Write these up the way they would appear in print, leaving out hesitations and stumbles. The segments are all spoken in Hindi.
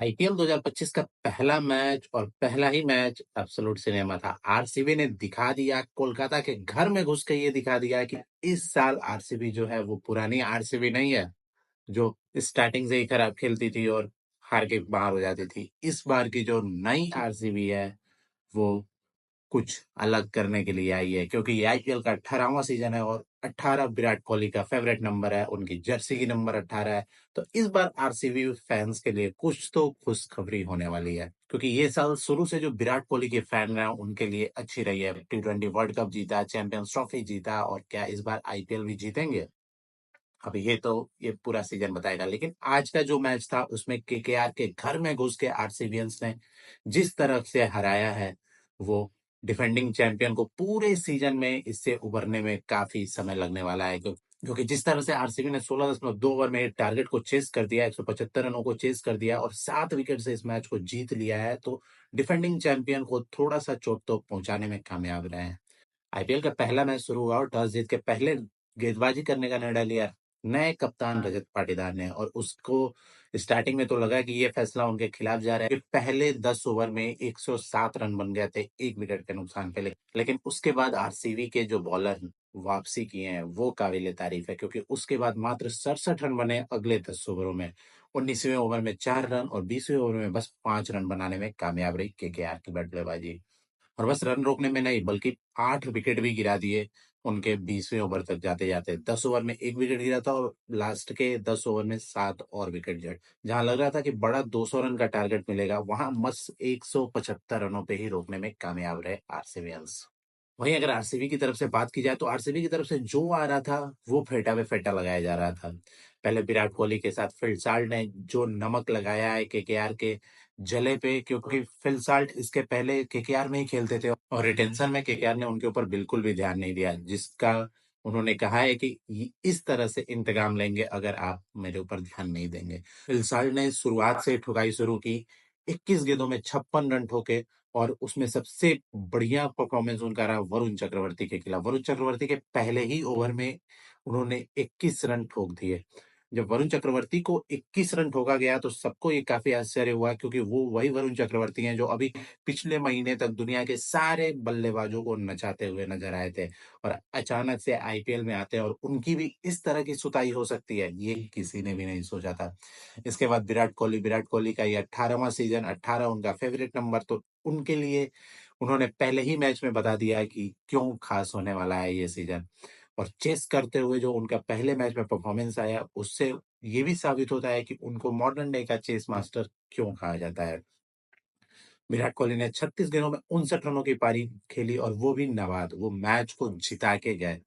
आईपीएल 2025 का पहला मैच और पहला ही मैच एब्सोल्यूट सिनेमा था। आरसीबी ने दिखा दिया, कोलकाता के घर में घुस के ये दिखा दिया कि इस साल आरसीबी जो है वो पुरानी आरसीबी नहीं है, जो स्टार्टिंग से ही खराब खेलती थी और हार के बाहर हो जाती थी। इस बार की जो नई आरसीबी है वो कुछ अलग करने के लिए आई है, क्योंकि ये आईपीएल का 18वां सीजन है और 18 विराट कोहली का फेवरेट नंबर है, उनकी जर्सी की नंबर 18 है। तो इस बार आरसीबी फैंस के लिए कुछ तो खुशखबरी होने वाली है, क्योंकि ये साल शुरू से जो विराट कोहली के फैन रहे उनके लिए अच्छी रही है। T20 वर्ल्ड कप जीता, चैंपियंस ट्रॉफी जीता, और क्या इस बार आईपीएल भी जीतेंगे? अब ये पूरा सीजन बताएगा। लेकिन आज का जो मैच था उसमें केकेआर के घर में घुस के आरसीबियंस ने जिस तरह से हराया है, वो डिफेंडिंग चैंपियन को पूरे सीजन में इससे उभरने में काफी समय लगने वाला है। क्योंकि जिस तरह से आरसीबी ने 16.2 ओवर में टारगेट को चेस कर दिया, 175 रनों को चेस कर दिया और 7 विकेट से इस मैच को जीत लिया है, तो डिफेंडिंग चैंपियन को थोड़ा सा चोट तो पहुंचाने में कामयाब रहे हैं। आईपीएल का पहला मैच शुरू हुआ और टॉस जीत के पहले गेंदबाजी करने का निर्णय लिया नए कप्तान रजत पाटीदार ने, और उसको स्टार्टिंग में तो लगा कि ये फैसला उनके खिलाफ जा रहा है। पहले 10 ओवर में 107 रन बन गए थे, 1 विकेट के नुकसान पे। लेकिन उसके बाद आरसीबी के जो बॉलर वापसी किए हैं वो काबिले तारीफ है, क्योंकि उसके बाद मात्र 67 रन बने अगले 10 ओवरों में। 19वें ओवर में 4 रन और 20वें ओवर में बस 5 रन बनाने में कामयाब रही केकेआर की बल्लेबाजी। और बस रन रोकने में नहीं, बल्कि 8 विकेट भी गिरा दिए उनके 20वें ओवर तक जाते-जाते। 10 ओवर में 1 विकेट गिरा था और लास्ट के 10 ओवर में 7 और विकेट जड़ जहाँ लग रहा था कि बड़ा 200 रन का टारगेट मिलेगा, वहां बस 175 रनों पे ही रोकने में कामयाब रहे आरसीबियंस। वहीं अगर आरसीबी की तरफ से बात की जाए, तो आरसीबी की तरफ से जो आ रहा था वो फेटा पे फेटा लगाया जा रहा था। पहले विराट कोहली के साथ फिल साल्ट ने जो नमक लगाया है केकेआर के जले पे, क्योंकि फिल साल्ट इसके पहले केकेआर में ही खेलते थे और रिटेंशन में केकेआर ने उनके ऊपर बिल्कुल भी ध्यान नहीं दिया, जिसका उन्होंने कहा है कि इस तरह से इंतकाम लेंगे अगर आप मेरे ऊपर ध्यान नहीं देंगे। फिल साल्ट ने शुरुआत से ठुकाई शुरू की, 21 गेंदों में 56 रन ठोके, और उसमें सबसे बढ़िया परफॉर्मेंस उनका रहा वरुण चक्रवर्ती के खिलाफ। वरुण चक्रवर्ती के पहले ही ओवर में उन्होंने 21 रन ठोक दिए। जब वरुण चक्रवर्ती को 21 रन ठोका गया तो सबको ये काफी आश्चर्य हुआ, क्योंकि वो वही वरुण चक्रवर्ती हैं जो अभी पिछले महीने तक दुनिया के सारे बल्लेबाजों को नचाते हुए नजर आए थे, और अचानक से आईपीएल में आते हैं और उनकी भी इस तरह की सुताई हो सकती है, ये किसी ने भी नहीं सोचा था। इसके बाद विराट कोहली का ये 18वां सीजन, 18 उनका फेवरेट नंबर, तो उनके लिए उन्होंने पहले ही मैच में बता दिया है कि क्यों खास होने वाला है ये सीजन। और चेस करते हुए जो उनका पहले मैच में परफॉर्मेंस आया, उससे ये भी साबित होता है कि उनको मॉडर्न डे का चेस मास्टर क्यों कहा जाता है। विराट कोहली ने 36 गेंदों में 59 रनों की पारी खेली, और वो भी नवाद, वो मैच को जिता के गए।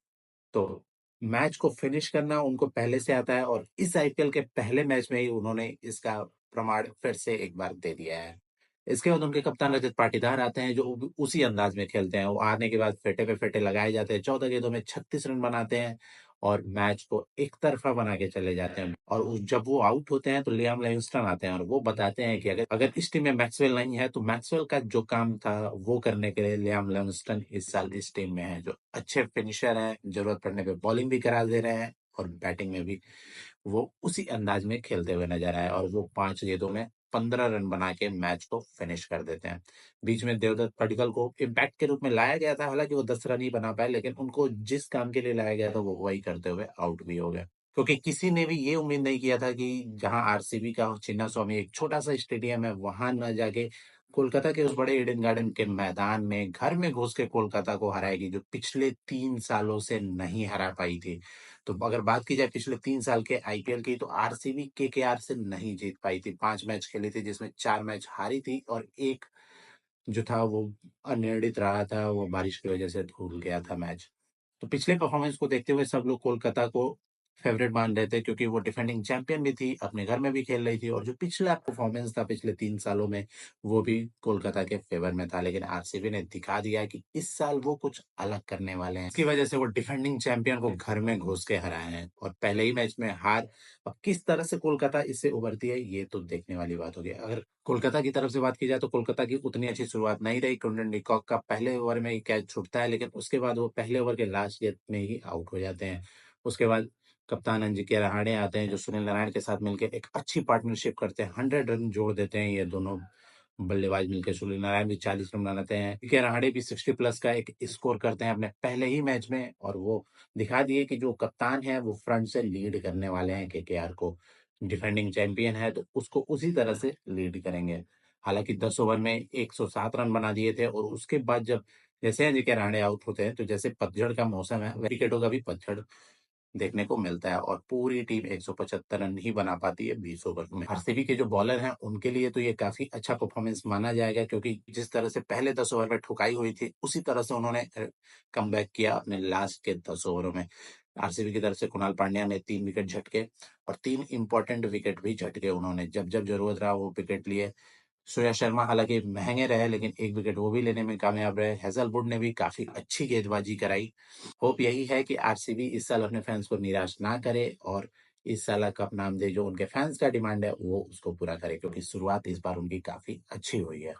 तो मैच को फिनिश करना उनको पहले से आता है, और इस आईपीएल के पहले मैच में ही उन्होंने इसका प्रमाण फिर से एक बार दे दिया है। इसके बाद उनके कप्तान रजत पाटीदार आते हैं, जो उसी अंदाज में खेलते हैं। वो आने के बाद फेटे पे फेटे लगाए जाते हैं, 14 गेंदों में 36 रन बनाते हैं और मैच को एक तरफा बना के चले जाते हैं। और जब वो आउट होते हैं तो लियाम लिविंगस्टन आते हैं और वो बताते हैं कि अगर अगर इस टीम में मैक्सवेल नहीं है, तो मैक्सवेल का जो काम था वो करने के लिए लियाम लिविंगस्टन इस साल इस टीम में है, जो अच्छे फिनिशर हैं, जरूरत पड़ने पे बॉलिंग भी करा दे रहे हैं और बैटिंग में भी वो उसी अंदाज में खेलते हुए नजर आए, और वो 5 गेंदों में 15 रन बना के मैच को फिनिश कर देते हैं। बीच में देवदत्त पडिक्कल को इम्पैक्ट के रूप में लाया गया था, हालांकि वो 10 रन ही बना पाए, लेकिन उनको जिस काम के लिए लाया गया था वो वही करते हुए आउट भी हो गए। क्योंकि किसी ने भी ये उम्मीद नहीं किया था कि जहां आरसीबी का चिन्ना स्वामी एक छोटा सा स्टेडियम है, वहां न जाके कोलकाता के उस बड़े ईडन गार्डन के मैदान में घर में घुस के कोलकाता को हराएगी, जो पिछले 3 सालों से नहीं हरा पाई थी। तो अगर बात की जाए पिछले 3 साल के आईपीएल की, तो आरसीबी केकेआर से नहीं जीत पाई थी। 5 मैच खेली थी, जिसमें 4 मैच हारी थी और एक जो था वो अनिर्णित रहा था, वो बारिश की वजह से धुल गया था मैच। तो पिछले परफॉर्मेंस को देखते हुए सब लोग कोलकाता को फेवरेट मान रहे थे, क्योंकि वो डिफेंडिंग चैंपियन भी थी, अपने घर में भी खेल रही थी, और जो पिछला परफॉर्मेंस था पिछले 3 सालों में वो भी कोलकाता के फेवर में था। लेकिन आरसीबी ने दिखा दिया कि इस साल वो कुछ अलग करने वाले हैं। इसकी वजह से वो डिफेंडिंग चैंपियन को घर में घुस के हराए हैं और पहले ही मैच में हार। अब किस तरह से कोलकाता इससे उभरती है, ये तो देखने वाली बात होगी। अगर कोलकाता की तरफ से बात की जाए, तो कोलकाता की उतनी अच्छी शुरुआत नहीं रही। क्विंटन डिकॉक का पहले ओवर में ही कैच छूटता है, लेकिन उसके बाद वो पहले ओवर के लास्ट गेंद में ही आउट हो जाते हैं। उसके बाद कप्तान अजिंक्य रहाणे आते हैं जो सुनील नारायण के साथ मिलके एक अच्छी पार्टनरशिप करते हैं, 100 रन जोड़ देते हैं ये दोनों बल्लेबाज मिलके। सुनील नारायण भी 40 रन बनाते हैं, अजिंक्य रहाणे भी 60 प्लस का एक स्कोर करते हैं अपने पहले ही मैच में, और वो दिखा दिए कि जो कप्तान है वो फ्रंट से लीड करने वाले हैं केकेआर को। डिफेंडिंग चैंपियन है तो उसको उसी तरह से लीड करेंगे। हालांकि 10 ओवर में 107 रन बना दिए थे, और उसके बाद जब जैसे अजिंक्य रहाणे आउट होते हैं तो जैसे पतझड़ का मौसम है, विकेटों का भी पतझड़ देखने को मिलता है, और पूरी टीम 175 रन ही बना पाती है 20 ओवर में। आरसीबी के जो बॉलर हैं उनके लिए तो ये काफी अच्छा परफॉर्मेंस माना जाएगा, क्योंकि जिस तरह से पहले 10 ओवर में ठुकाई हुई थी उसी तरह से उन्होंने कमबैक किया अपने लास्ट के 10 ओवरों में। आरसीबी की तरफ से कुणाल पांड्या ने 3 विकेट झटके, और 3 इंपॉर्टेंट विकेट भी झटके उन्होंने, जब जब जरूरत रहा वो विकेट लिए। सूर्या शर्मा हालांकि महंगे रहे, लेकिन एक विकेट वो भी लेने में कामयाब रहे। हैजलवुड ने भी काफी अच्छी गेंदबाजी कराई। होप यही है कि आरसीबी इस साल अपने फैंस को निराश ना करे, और इस साल कप नाम दे, जो उनके फैंस का डिमांड है वो उसको पूरा करे, क्योंकि शुरुआत इस बार उनकी काफी अच्छी हुई है।